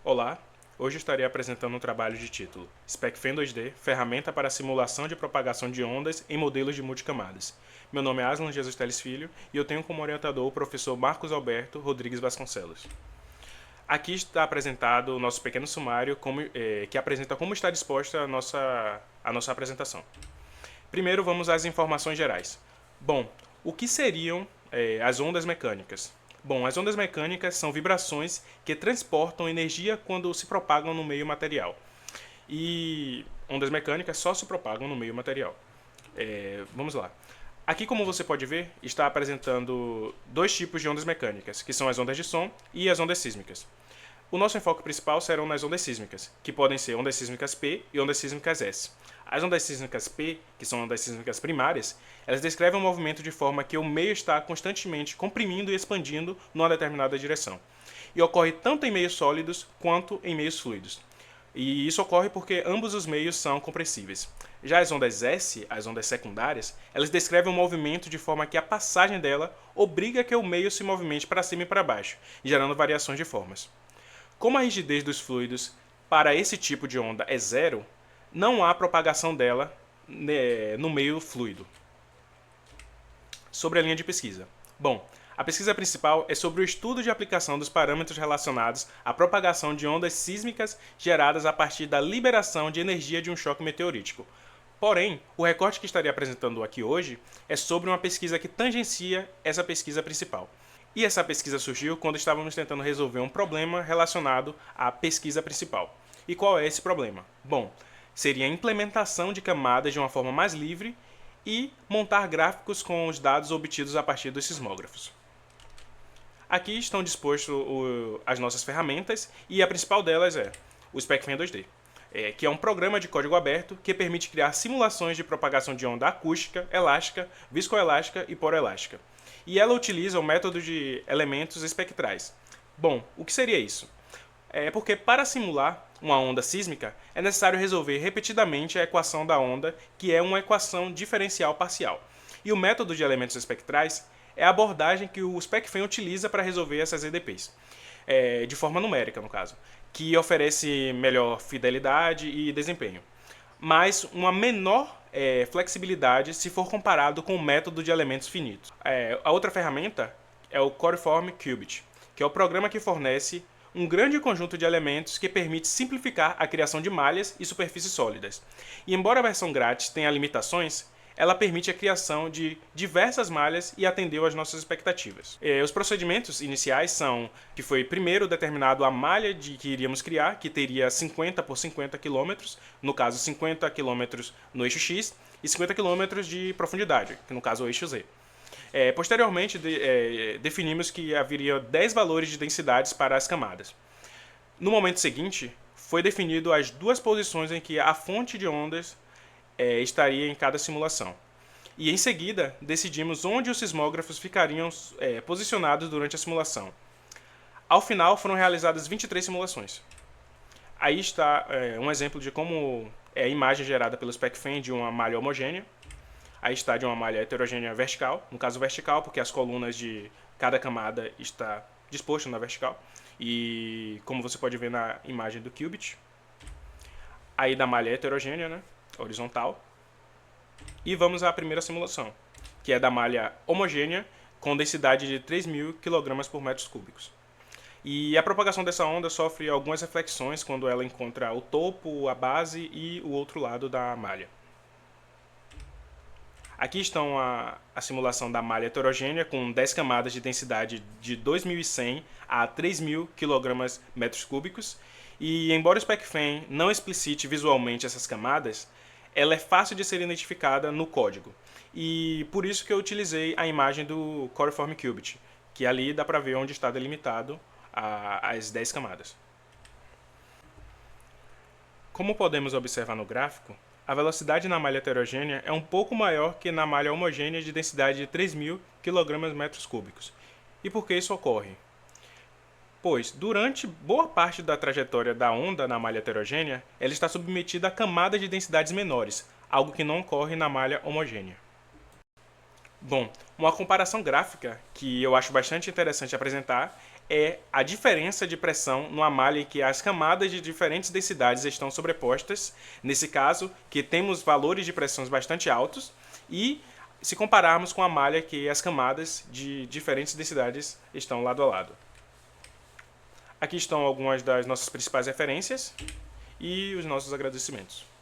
Olá, hoje estarei apresentando um trabalho de título SpecFEM 2D, ferramenta para simulação de propagação de ondas em modelos de multicamadas. Meu nome é Aslan Jesus Teles Filho e eu tenho como orientador o professor Marcos Alberto Rodrigues Vasconcelos. Aqui está apresentado o nosso pequeno sumário que apresenta como está disposta a nossa apresentação. Primeiro vamos às informações gerais. Bom, o que seriam as ondas mecânicas? Bom, as ondas mecânicas são vibrações que transportam energia quando se propagam no meio material. E ondas mecânicas só se propagam no meio material. Vamos lá. Aqui, como você pode ver, está apresentando dois tipos de ondas mecânicas, que são as ondas de som e as ondas sísmicas. O nosso enfoque principal serão nas ondas sísmicas, que podem ser ondas sísmicas P e ondas sísmicas S. As ondas sísmicas P, que são ondas sísmicas primárias, elas descrevem o movimento de forma que o meio está constantemente comprimindo e expandindo numa determinada direção. E ocorre tanto em meios sólidos quanto em meios fluidos. E isso ocorre porque ambos os meios são compressíveis. Já as ondas S, as ondas secundárias, elas descrevem o movimento de forma que a passagem dela obriga que o meio se movimente para cima e para baixo, gerando variações de formas. Como a rigidez dos fluidos para esse tipo de onda é zero, não há propagação dela no meio fluido. Sobre a linha de pesquisa. Bom, a pesquisa principal é sobre o estudo de aplicação dos parâmetros relacionados à propagação de ondas sísmicas geradas a partir da liberação de energia de um choque meteorítico. Porém, o recorte que estarei apresentando aqui hoje é sobre uma pesquisa que tangencia essa pesquisa principal. E essa pesquisa surgiu quando estávamos tentando resolver um problema relacionado à pesquisa principal. E qual é esse problema? Bom, seria a implementação de camadas de uma forma mais livre e montar gráficos com os dados obtidos a partir dos sismógrafos. Aqui estão dispostas as nossas ferramentas e a principal delas é o SpecFEM 2D, que é um programa de código aberto que permite criar simulações de propagação de onda acústica, elástica, viscoelástica e poroelástica. E ela utiliza o método de elementos espectrais. Bom, o que seria isso? É porque para simular uma onda sísmica é necessário resolver repetidamente a equação da onda, que é uma equação diferencial parcial. E o método de elementos espectrais é a abordagem que o SpecFEM utiliza para resolver essas EDPs, de forma numérica, no caso, que oferece melhor fidelidade e desempenho, mas uma menor flexibilidade se for comparado com o método de elementos finitos. A outra ferramenta é o Coriform Qubit, que é o programa que fornece um grande conjunto de elementos que permite simplificar a criação de malhas e superfícies sólidas. E embora a versão grátis tenha limitações, ela permite a criação de diversas malhas e atendeu às nossas expectativas. Os procedimentos iniciais são que foi primeiro determinado a malha que iríamos criar, que teria 50 por 50 km, no caso 50 km no eixo X e 50 km de profundidade, que no caso é o eixo Z. Posteriormente, definimos que haveria 10 valores de densidades para as camadas. No momento seguinte, foi definido as duas posições em que a fonte de ondas estaria em cada simulação. E em seguida, decidimos onde os sismógrafos ficariam posicionados durante a simulação. Ao final, foram realizadas 23 simulações. Aí está um exemplo de como é a imagem gerada pelo SpecFEM de uma malha homogênea. Aí está de uma malha heterogênea vertical, no caso vertical, porque as colunas de cada camada está disposto na vertical. E como você pode ver na imagem do qubit. Aí da malha heterogênea, né, horizontal. E vamos à primeira simulação, que é da malha homogênea com densidade de 3.000 kg por metros cúbicos. E a propagação dessa onda sofre algumas reflexões quando ela encontra o topo, a base e o outro lado da malha. Aqui estão a simulação da malha heterogênea com 10 camadas de densidade de 2.100 a 3.000 kg metros cúbicos. E embora o SpecFEM não explicite visualmente essas camadas, ela é fácil de ser identificada no código. E por isso que eu utilizei a imagem do Coriform Qubit, que ali dá para ver onde está delimitado as 10 camadas. Como podemos observar no gráfico, a velocidade na malha heterogênea é um pouco maior que na malha homogênea de densidade de 3.000 kg metros cúbicos. E por que isso ocorre? Pois, durante boa parte da trajetória da onda na malha heterogênea, ela está submetida a camadas de densidades menores, algo que não ocorre na malha homogênea. Bom, uma comparação gráfica que eu acho bastante interessante apresentar é a diferença de pressão numa malha em que as camadas de diferentes densidades estão sobrepostas, nesse caso, que temos valores de pressões bastante altos, e se compararmos com a malha que as camadas de diferentes densidades estão lado a lado. Aqui estão algumas das nossas principais referências e os nossos agradecimentos.